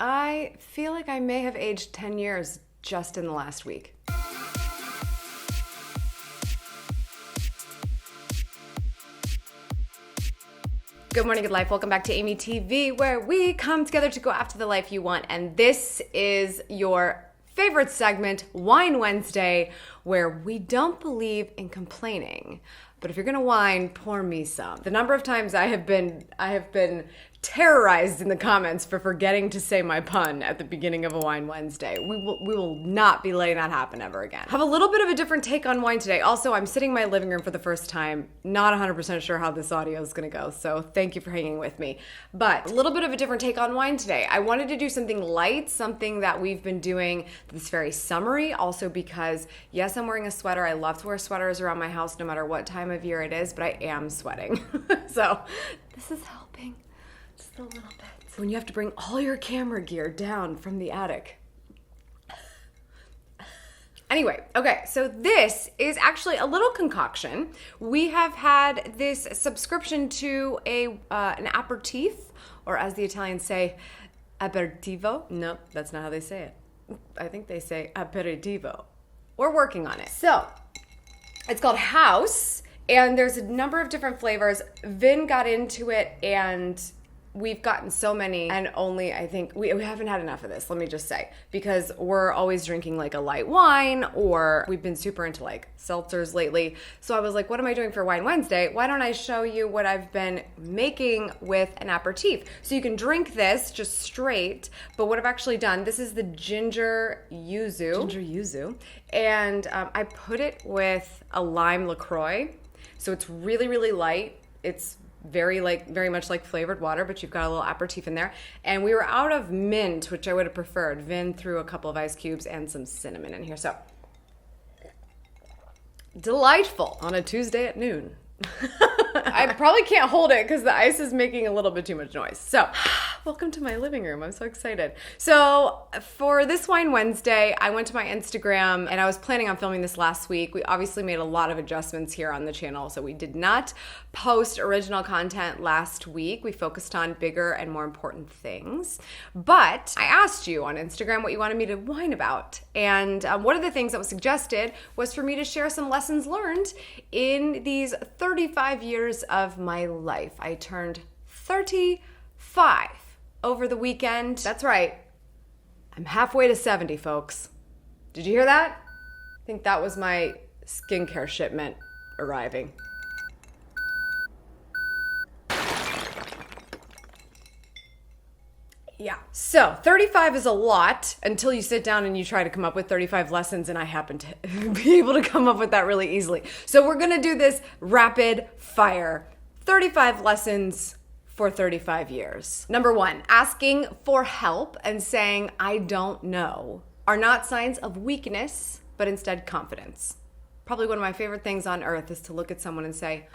I feel like I may have aged 10 years just in the last week. Good morning, good life. Welcome back to AmyTV, where we come together to go after the life you want. And this is your favorite segment, Wine Wednesday, where we don't believe in complaining. But if you're gonna whine, pour me some. The number of times I have been terrorized in the comments for forgetting to say my pun at the beginning of a Wine Wednesday. We will not be letting that happen ever again. Have a little bit of a different take on wine today. Also, I'm sitting in my living room for the first time, not 100% sure how this audio is gonna go, so thank you for hanging with me. But a little bit of a different take on wine today. I wanted to do something light, something that we've been doing that's very summery, also because, yes, I'm wearing a sweater. I love to wear sweaters around my house no matter what time of year it is, but I am sweating. So this is helping. Just a little bit. When you have to bring all your camera gear down from the attic. Anyway, okay, so this is actually a little concoction. We have had this subscription to an aperitif, or as the Italians say, aperitivo. No, that's not how they say it. I think they say aperitivo. We're working on it. So, it's called Haus, and there's a number of different flavors. Vin got into it, and we've gotten so many, and only, I think, we haven't had enough of this, let me just say, because we're always drinking like a light wine, or we've been super into like seltzers lately. So I was like, what am I doing for Wine Wednesday? Why don't I show you what I've been making with an aperitif? So you can drink this just straight, but what I've actually done, this is the Ginger Yuzu. Ginger Yuzu. And I put it with a lime LaCroix. So it's really, really light. It's very much like flavored water, but you've got a little aperitif in there. And we were out of mint, which I would have preferred. Vin threw a couple of ice cubes and some cinnamon in here. So delightful on a Tuesday at noon. I probably can't hold it because the ice is making a little bit too much noise. So, welcome to my living room. I'm so excited. So, for this Wine Wednesday, I went to my Instagram and I was planning on filming this last week. We obviously made a lot of adjustments here on the channel, so we did not post original content last week. We focused on bigger and more important things. But I asked you on Instagram what you wanted me to whine about. And one of the things that was suggested was for me to share some lessons learned in these 35 years of my life. I turned 35 over the weekend. That's right. I'm halfway to 70, folks. Did you hear that? I think that was my skincare shipment arriving. Yeah. So 35 is a lot until you sit down and you try to come up with 35 lessons, and I happen to be able to come up with that really easily. So we're gonna do this rapid fire. 35 lessons for 35 years. Number one, asking for help and saying, I don't know, are not signs of weakness, but instead confidence. Probably one of my favorite things on earth is to look at someone and say,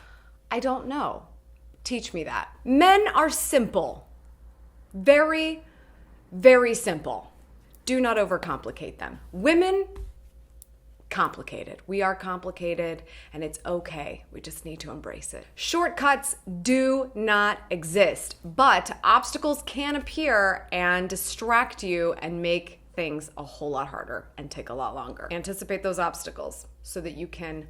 I don't know. Teach me that. Men are simple. Very, very simple. Do not overcomplicate them. Women, complicated. We are complicated, and it's okay. We just need to embrace it. Shortcuts do not exist, but obstacles can appear and distract you and make things a whole lot harder and take a lot longer. Anticipate those obstacles so that you can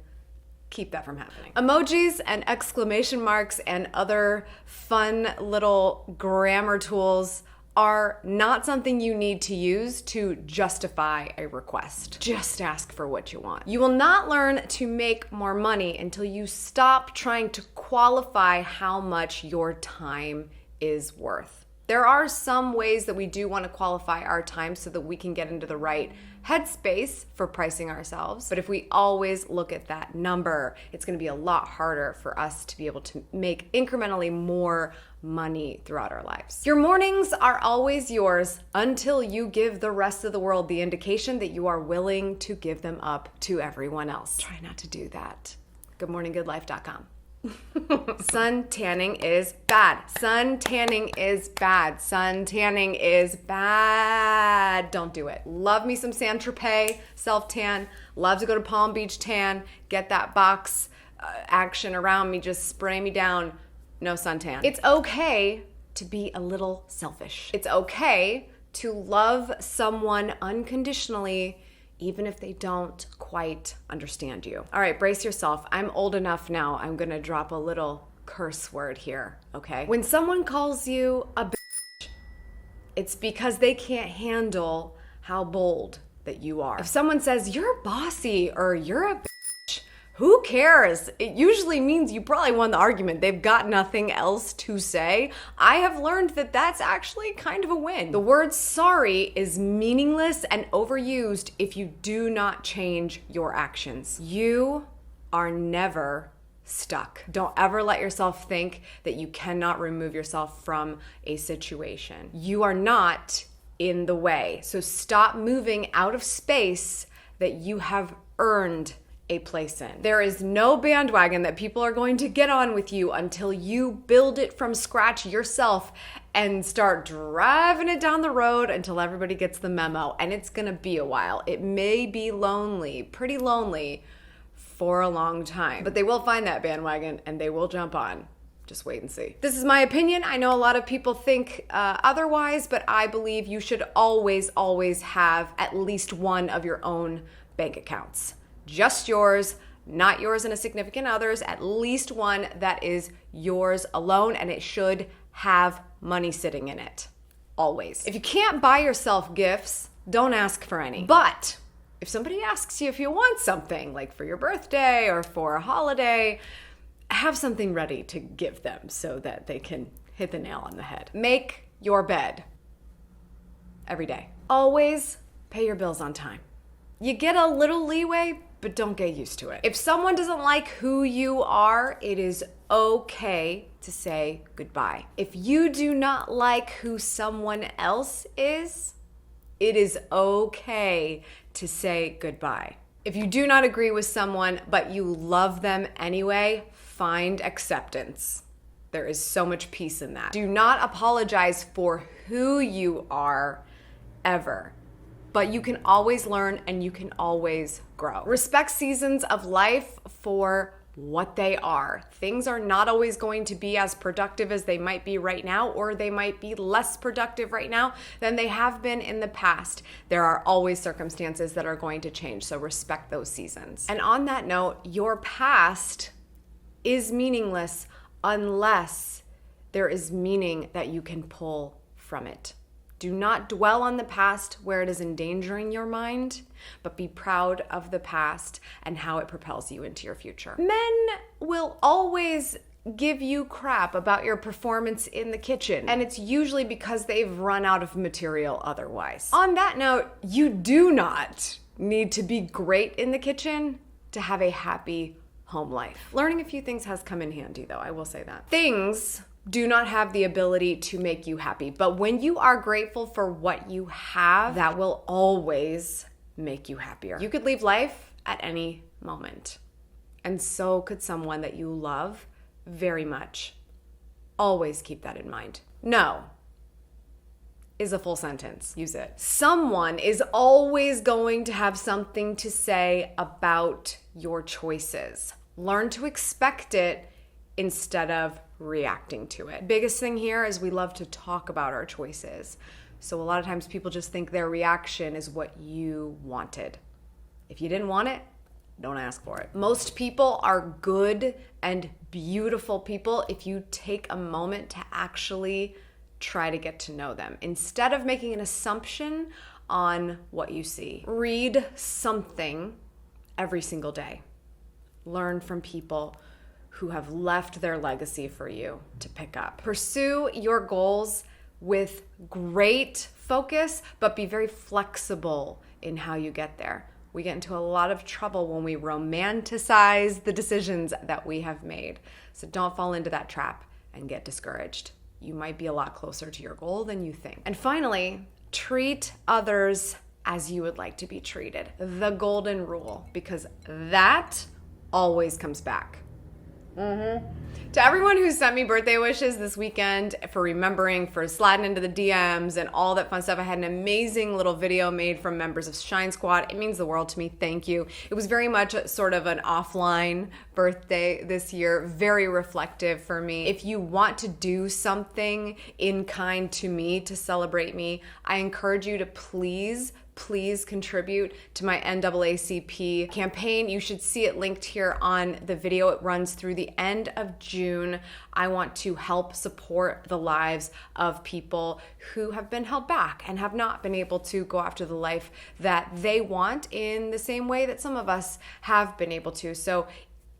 keep that from happening. Emojis and exclamation marks and other fun little grammar tools are not something you need to use to justify a request. Just ask for what you want. You will not learn to make more money until you stop trying to qualify how much your time is worth. There are some ways that we do want to qualify our time so that we can get into the right headspace for pricing ourselves. But if we always look at that number, it's going to be a lot harder for us to be able to make incrementally more money throughout our lives. Your mornings are always yours until you give the rest of the world the indication that you are willing to give them up to everyone else. Try not to do that. GoodMorningGoodLife.com. Sun tanning is bad. Sun tanning is bad. Sun tanning is bad. Don't do it. Love me some Saint-Tropez self-tan. Love to go to Palm Beach tan. Get that box action around me. Just spray me down. No suntan. It's okay to be a little selfish. It's okay to love someone unconditionally, even if they don't quite understand you. All right, brace yourself. I'm old enough now. I'm gonna drop a little curse word here, okay? When someone calls you a bitch, it's because they can't handle how bold that you are. If someone says you're bossy or you're a bitch, who cares? It usually means you probably won the argument. They've got nothing else to say. I have learned that that's actually kind of a win. The word sorry is meaningless and overused if you do not change your actions. You are never stuck. Don't ever let yourself think that you cannot remove yourself from a situation. You are not in the way. So stop moving out of space that you have earned a place in. There is no bandwagon that people are going to get on with you until you build it from scratch yourself and start driving it down the road until everybody gets the memo. And it's gonna be a while. It may be lonely, pretty lonely for a long time, but they will find that bandwagon and they will jump on. Just wait and see. This is my opinion. I know a lot of people think otherwise, but I believe you should always, always have at least one of your own bank accounts. Just yours, not yours and a significant other's, at least one that is yours alone, and it should have money sitting in it, always. If you can't buy yourself gifts, don't ask for any. But if somebody asks you if you want something, like for your birthday or for a holiday, have something ready to give them so that they can hit the nail on the head. Make your bed every day. Always pay your bills on time. You get a little leeway, but don't get used to it. If someone doesn't like who you are, it is okay to say goodbye. If you do not like who someone else is, it is okay to say goodbye. If you do not agree with someone, but you love them anyway, find acceptance. There is so much peace in that. Do not apologize for who you are, ever. But you can always learn and you can always grow. Respect seasons of life for what they are. Things are not always going to be as productive as they might be right now, or they might be less productive right now than they have been in the past. There are always circumstances that are going to change, so respect those seasons. And on that note, your past is meaningless unless there is meaning that you can pull from it. Do not dwell on the past where it is endangering your mind, but be proud of the past and how it propels you into your future. Men will always give you crap about your performance in the kitchen, and it's usually because they've run out of material otherwise. On that note, you do not need to be great in the kitchen to have a happy home life. Learning a few things has come in handy, though, I will say that. Things do not have the ability to make you happy, but when you are grateful for what you have, that will always make you happier. You could leave life at any moment, and so could someone that you love very much. Always keep that in mind. No is a full sentence. Use it. Someone is always going to have something to say about your choices. Learn to expect it instead of reacting to it. Biggest thing here is we love to talk about our choices. So a lot of times people just think their reaction is what you wanted. If you didn't want it, don't ask for it. Most people are good and beautiful people if you take a moment to actually try to get to know them instead of making an assumption on what you see. Read something every single day. Learn from people who have left their legacy for you to pick up. Pursue your goals with great focus, but be very flexible in how you get there. We get into a lot of trouble when we romanticize the decisions that we have made. So don't fall into that trap and get discouraged. You might be a lot closer to your goal than you think. And finally, treat others as you would like to be treated. The golden rule, because that always comes back. To everyone who sent me birthday wishes this weekend, for remembering, for sliding into the DMs and all that fun stuff, I had an amazing little video made from members of Shine Squad. It means the world to me. Thank you. It was very much sort of an offline birthday this year. Very reflective for me. If you want to do something in kind to me to celebrate me, I encourage you to please contribute to my NAACP campaign. You should see it linked here on the video. It runs through the end of June. I want to help support the lives of people who have been held back and have not been able to go after the life that they want in the same way that some of us have been able to. So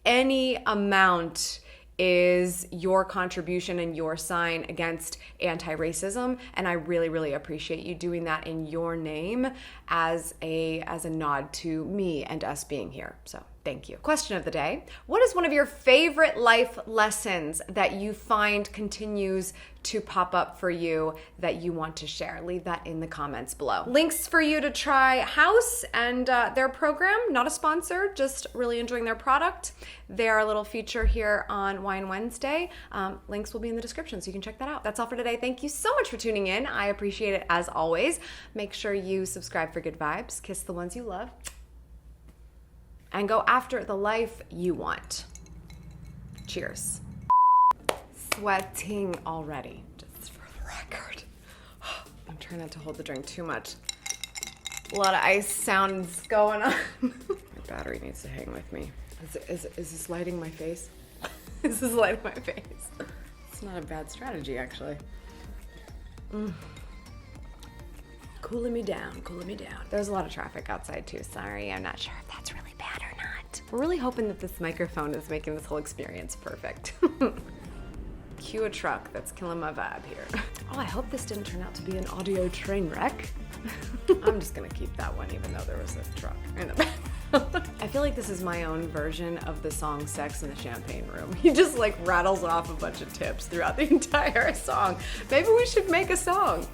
any amount is your contribution and your sign against anti-racism, and I really, really appreciate you doing that in your name as a nod to me and us being here. So thank you. Question of the day: what is one of your favorite life lessons that you find continues to pop up for you that you want to share? Leave that in the comments below. Links for you to try Haus and their program. Not a sponsor, just really enjoying their product. They are a little feature here on Wine Wednesday. Links will be in the description, so you can check that out. That's all for today. Thank you so much for tuning in. I appreciate it as always. Make sure you subscribe for good vibes. Kiss the ones you love. And go after the life you want. Cheers. Sweating already, just for the record. I'm trying not to hold the drink too much. A lot of ice sounds going on. My battery needs to hang with me. Is this lighting my face? Is this lighting my face? It's not a bad strategy, actually. Cooling me down, cooling me down. There's a lot of traffic outside too. Sorry, I'm not sure if that's really bad or not. We're really hoping that this microphone is making this whole experience perfect. Cue a truck that's killing my vibe here. Oh, I hope this didn't turn out to be an audio train wreck. I'm just gonna keep that one even though there was a truck in the back. I feel like this is my own version of the song Sex in the Champagne Room. He just like rattles off a bunch of tips throughout the entire song. Maybe we should make a song.